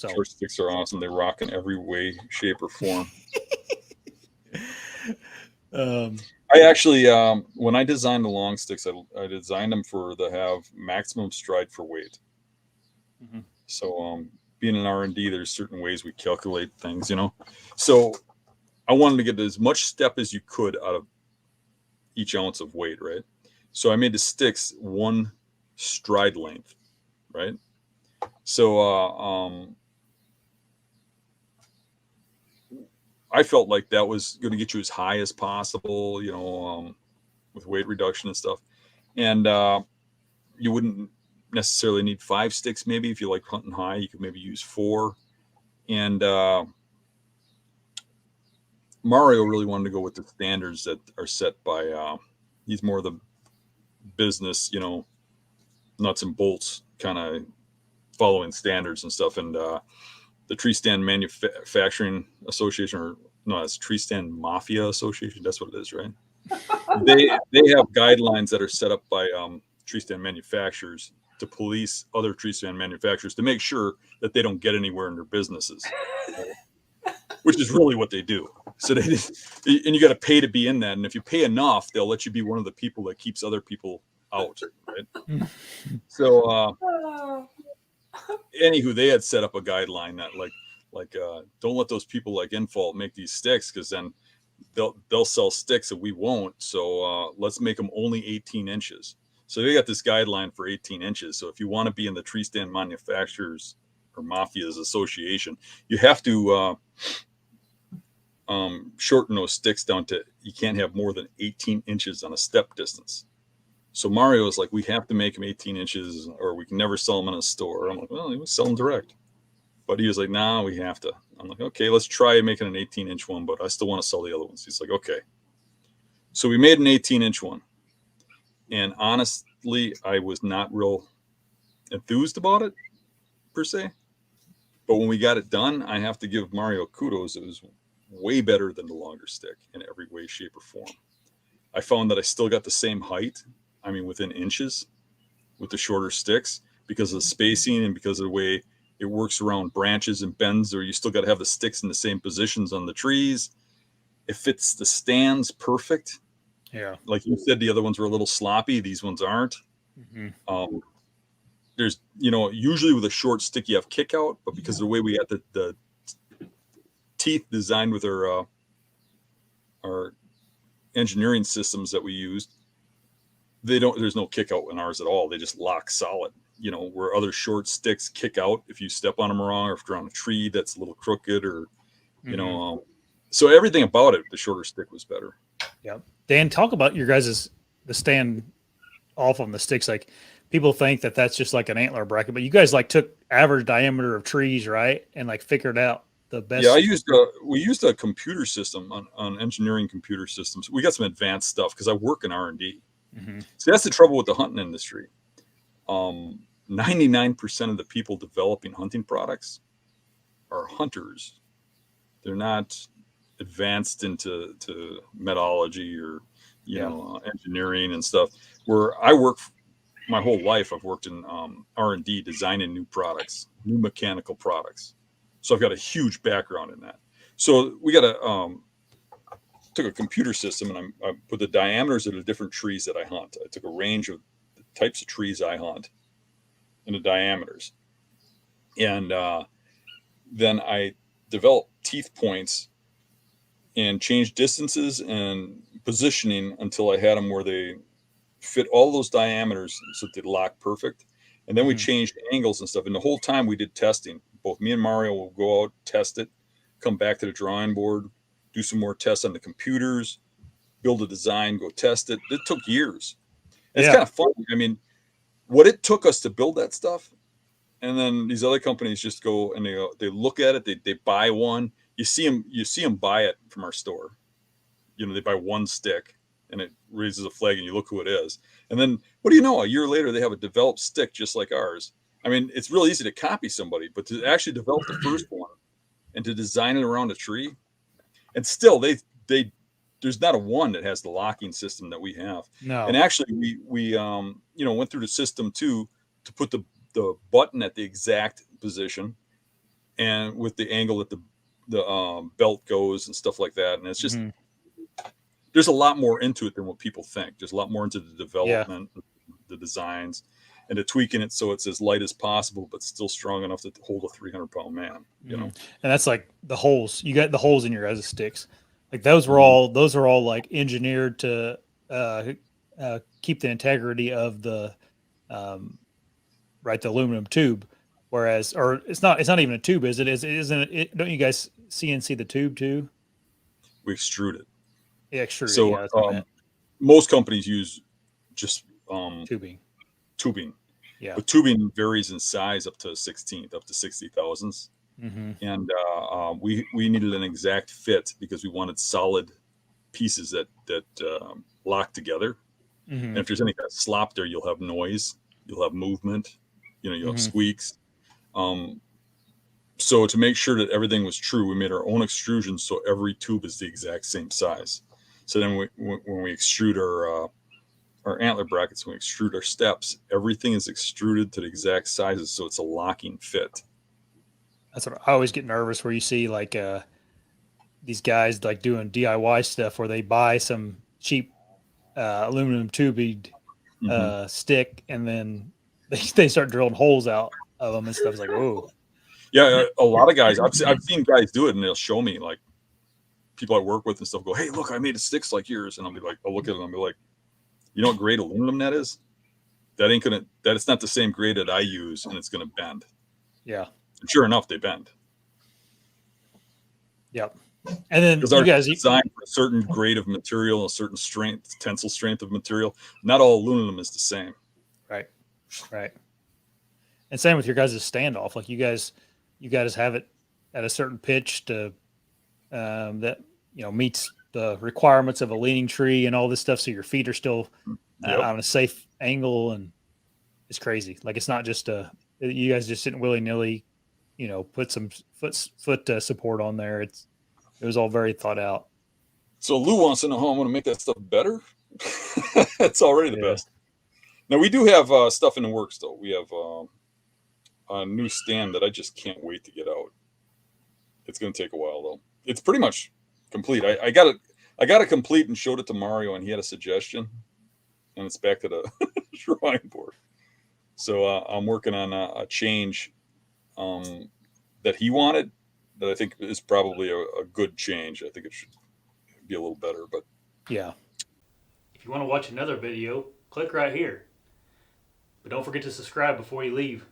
So short sticks are awesome. They rock in every way, shape, or form. um, I actually, when I designed the long sticks, I designed them for to have maximum stride for weight. mhm. So, being an R&D, there's certain ways we calculate things, you know. So I wanted to get as much step as you could out of each ounce of weight, right? So I made the sticks one stride length, right? So I felt like that was going to get you as high as possible, you know, with weight reduction and stuff. And you wouldn't necessarily need 5 sticks. Maybe if you like hunting high, you could maybe use 4. And Mario really wanted to go with the standards that are set by. He's more the business, you know, nuts and bolts kind of following standards and stuff. And the Tree Stand Manufacturing Association, or no, it's Tree Stand Mafia Association. That's what it is, right? They have guidelines that are set up by tree stand manufacturers to police other tree stand manufacturers to make sure that they don't get anywhere in their businesses, which is really what they do. So they and you got to pay to be in that, and if you pay enough, they'll let you be one of the people that keeps other people out, right? So anywho, they had set up a guideline that like don't let those people like Infault make these sticks, because then they'll sell sticks that we won't. So let's make them only 18 inches. So they got this guideline for 18 inches. So if you want to be in the Tree Stand Manufacturers or Mafias Association, you have to shorten those sticks down to, you can't have more than 18 inches on a step distance. So Mario is like, we have to make them 18 inches or we can never sell them in a store. I'm like, well, we sell them direct. But he was like, nah, we have to. I'm like, okay, let's try making an 18-inch one, but I still want to sell the other ones. He's like, okay. So we made an 18-inch one. And honestly, I was not real enthused about it, per se. But when we got it done, I have to give Mario kudos. It was way better than the longer stick in every way, shape, or form. I found that I still got the same height, I mean, within inches with the shorter sticks, because of the spacing and because of the way it works around branches and bends, or you still got to have the sticks in the same positions on the trees. It fits the stands perfect. Yeah. Like you said, the other ones were a little sloppy. These ones aren't. Mm-hmm. There's, you know, usually with a short stick you have kick out, but because of the way we got the teeth designed with our engineering systems that we used, there's no kick out in ours at all. They just lock solid. You know, where other short sticks kick out if you step on them wrong, or if you're on a tree that's a little crooked, or you Mm-hmm. know. So everything about it, the shorter stick was better. Yep. Dan, talk about your guys' the stand off on the sticks. Like people think that that's just like an antler bracket, but you guys like took average diameter of trees, right, and like figured out the Yeah, best. we used a computer system on engineering computer systems. We got some advanced stuff because I work in R&D. Mm-hmm. So that's the trouble with the hunting industry. 99% of the people developing hunting products are hunters. They're not advanced into metallurgy or Yeah. engineering and stuff. Where I work my whole life, I've worked in R&D, designing new products, new mechanical products. So I've got a huge background in that. So we got took a computer system, and I put the diameters of the different trees that I hunt. I took a range of the types of trees I hunt and the diameters, and then I developed teeth points and changed distances and positioning until I had them where they fit all those diameters so that they lock perfect. And then we Mm-hmm. changed angles and stuff. And the whole time we did testing. Both me and Mario will go out, test it, come back to the drawing board, do some more tests on the computers, build a design, go test it. It took years. And it's Yeah. kind of fun. I mean, what it took us to build that stuff, and then these other companies just go and they look at it, they buy one. You see them buy it from our store. You know, they buy one stick and it raises a flag and you look who it is. And then what do you know? A year later, they have a developed stick just like ours. I mean, it's real easy to copy somebody, but to actually develop the first one and to design it around a tree, and still they there's not a one that has the locking system that we have. And No. actually, we went through the system too to put the button at the exact position. and with the angle that the belt goes and stuff like that. And it's just there's a lot more into it than what people think. There's a lot more into the Yeah. development, the designs, and to tweaking it so it's as light as possible, but still strong enough to hold a 300-pound man. You know, And that's like the holes. You got the holes in your guys' sticks. Like those are all like engineered to uh, keep the integrity of the um, right, the aluminum tube. Whereas, or it's not even a tube, is it? Isn't it? Don't you guys CNC the tube too? we extrude it. Yeah, extruded. So Yeah, that's what I meant. most companies use just Tubing. tubing, Yeah. but tubing varies in size up to 16th, up to 60 thousandths. Mm-hmm. And we needed an exact fit because we wanted solid pieces that lock together. Mm-hmm. And if there's any kind of slop there, you'll have noise, you'll have movement, you'll have Mm-hmm. squeaks. So to make sure that everything was true, we made our own extrusions so every tube is the exact same size. So then when we extrude our antler brackets, when we extrude our steps, everything is extruded to the exact sizes, so it's a locking fit. That's what I always get nervous where you see like these guys like doing DIY stuff where they buy some cheap aluminum tubing Mm-hmm. stick and then they start drilling holes out of them and stuff. It's like, whoa. Yeah, a lot of guys. I've seen guys do it, and they'll show me like people I work with and stuff. Go, hey, look, I made a sticks like yours, and I'll be like, I'll look at it and I'll be like, you know what grade aluminum that is? That ain't gonna. That it's not the same grade that I use, and it's gonna bend. Yeah. And sure enough, they bend Yep. And then because you our guys, designed for a certain grade of material, a certain strength, tensile strength of material. Not all aluminum is the same. right, right. And same with your guys' standoff. Like you guys have it at a certain pitch to that meets the requirements of a leaning tree and all this stuff. So your feet are still Yep. on a safe angle, and it's crazy. Like it's not just you guys just didn't willy nilly, put some foot support on there. It was all very thought out. So Lou wants to know how I'm going to make that stuff better. It's already the Yeah, best. Now we do have stuff in the works, though. We have a new stand that I just can't wait to get out. It's going to take a while, though. It's pretty much complete. I got it. I got it complete and showed it to Mario, and he had a suggestion, and it's back to the drawing board. So I'm working on a change that he wanted that I think is probably a good change. I think it should be a little better, but yeah. If you want to watch another video, click right here. But don't forget to subscribe before you leave.